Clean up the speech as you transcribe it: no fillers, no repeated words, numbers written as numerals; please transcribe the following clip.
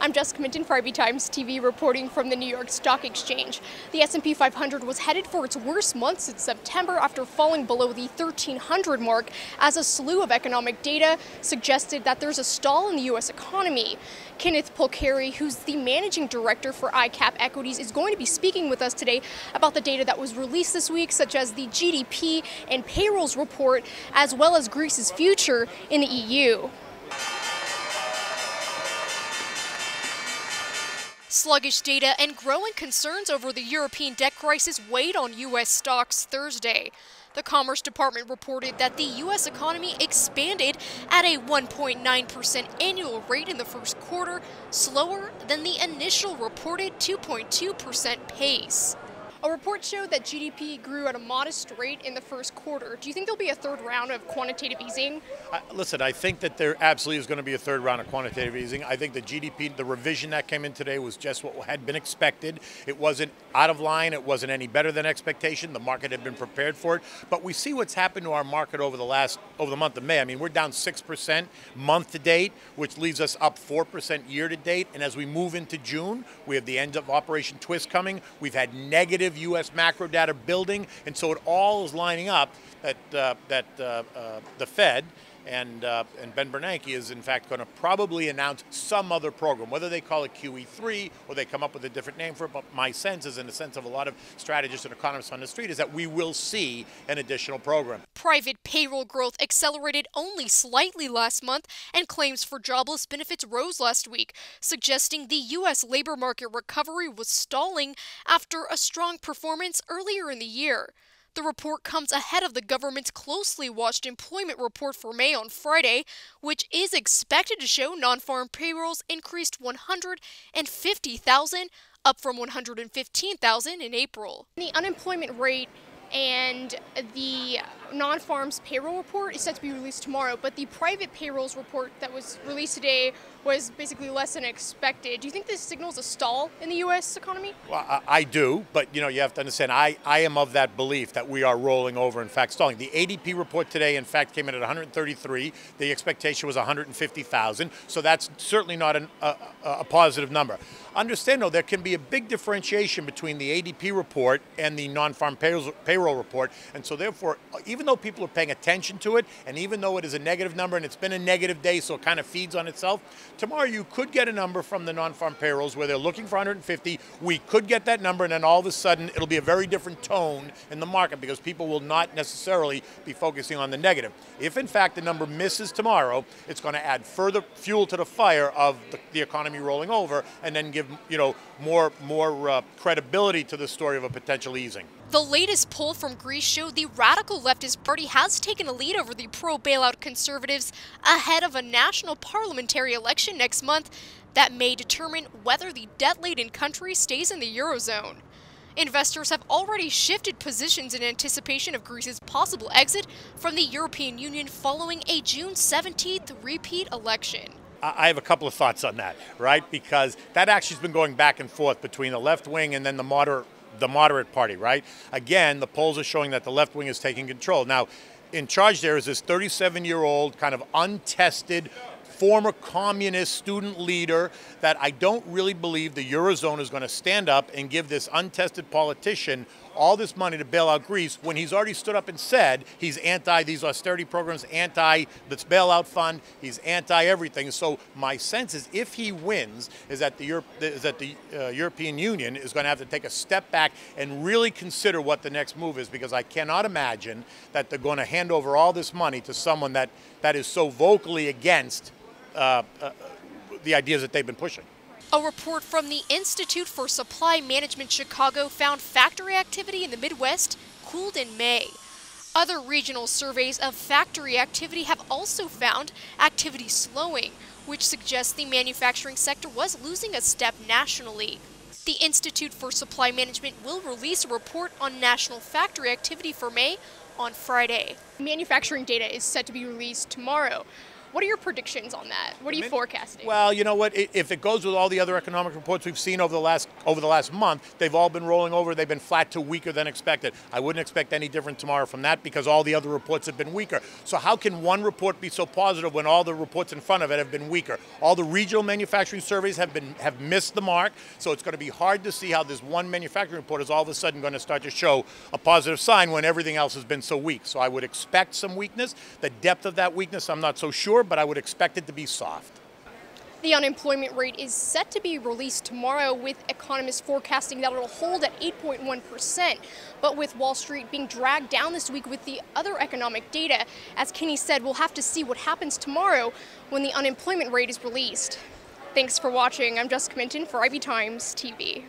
I'm Jessica Minton for IB Times TV reporting from the New York Stock Exchange. The S&P 500 was headed for its worst month since September after falling below the 1,300 mark as a slew of economic data suggested that there's a stall in the U.S. economy. Kenneth Polcari, who's the managing director for ICAP Equities, is going to be speaking with us today about the data that was released this week, such as the GDP and Payrolls report, as well as Greece's future in the EU. Sluggish data and growing concerns over the European debt crisis weighed on U.S. stocks Thursday. The Commerce Department reported that the U.S. economy expanded at a 1.9% annual rate in the first quarter, slower than the initial reported 2.2% pace. A report showed that GDP grew at a modest rate in the first quarter. Do you think there'll be a third round of quantitative easing? Listen, I think that there absolutely is going to be a third round of quantitative easing. I think the GDP, the revision that came in today was just what had been expected. It wasn't out of line. It wasn't any better than expectation. The market had been prepared for it. But we see what's happened to our market over the month of May. I mean, we're down 6% month to date, which leaves us up 4% year to date. And as we move into June, we have the end of Operation Twist coming. We've had negative U.S. macro data building, and so it all is lining up that the Fed and Ben Bernanke is in fact going to probably announce some other program, whether they call it QE3 or they come up with a different name for it. But my sense is, in the sense of a lot of strategists and economists on the street, is that we will see an additional program. Private payroll growth accelerated only slightly last month, and claims for jobless benefits rose last week, suggesting the U.S. labor market recovery was stalling after a strong performance earlier in the year. The report comes ahead of the government's closely watched employment report for May on Friday, which is expected to show non-farm payrolls increased 150,000, up from 115,000 in April. The unemployment rate and the non-farms payroll report is set to be released tomorrow, but the private payrolls report that was released today was basically less than expected. Do you think this signals a stall in the U.S. economy? Well, I do, but you have to understand, I am of that belief that we are rolling over, in fact, stalling. The ADP report today, in fact, came in at 133. The expectation was 150,000, so that's certainly not a positive number. Understand, though, there can be a big differentiation between the ADP report and the non-farm payroll report, and so therefore, even though people are paying attention to it, and even though it is a negative number, and it's been a negative day, so it kind of feeds on itself, tomorrow you could get a number from the non-farm payrolls where they're looking for 150. We could get that number, and then all of a sudden, it'll be a very different tone in the market because people will not necessarily be focusing on the negative. If, in fact, the number misses tomorrow, it's going to add further fuel to the fire of the economy rolling over, and then give more credibility to the story of a potential easing. The latest poll from Greece showed the radical leftist party has taken a lead over the pro-bailout conservatives ahead of a national parliamentary election next month that may determine whether the debt-laden country stays in the Eurozone. Investors have already shifted positions in anticipation of Greece's possible exit from the European Union following a June 17th repeat election. I have a couple of thoughts on that, right? Because that actually has been going back and forth between the left wing and then the moderate party, right? Again, the polls are showing that the left wing is taking control. Now, in charge there is this 37-year-old kind of untested former communist student leader that I don't really believe the Eurozone is going to stand up and give this untested politician all this money to bail out Greece when he's already stood up and said he's anti these austerity programs, anti this bailout fund, he's anti everything. So my sense is if he wins, is that the European Union is going to have to take a step back and really consider what the next move is, because I cannot imagine that they're going to hand over all this money to someone that is so vocally against the ideas that they've been pushing. A report from the Institute for Supply Management Chicago found factory activity in the Midwest cooled in May. Other regional surveys of factory activity have also found activity slowing, which suggests the manufacturing sector was losing a step nationally. The Institute for Supply Management will release a report on national factory activity for May on Friday. Manufacturing data is set to be released tomorrow. What are your predictions on that? What are you forecasting? Well, you know what? If it goes with all the other economic reports we've seen over the last month, they've all been rolling over. They've been flat to weaker than expected. I wouldn't expect any different tomorrow from that because all the other reports have been weaker. So how can one report be so positive when all the reports in front of it have been weaker? All the regional manufacturing surveys have missed the mark. So it's going to be hard to see how this one manufacturing report is all of a sudden going to start to show a positive sign when everything else has been so weak. So I would expect some weakness. The depth of that weakness, I'm not so sure, but I would expect it to be soft. The unemployment rate is set to be released tomorrow, with economists forecasting that it'll hold at 8.1%. But with Wall Street being dragged down this week with the other economic data, as Kenny said, we'll have to see what happens tomorrow when the unemployment rate is released. Thanks for watching. I'm Jessica Minton for IB Times TV.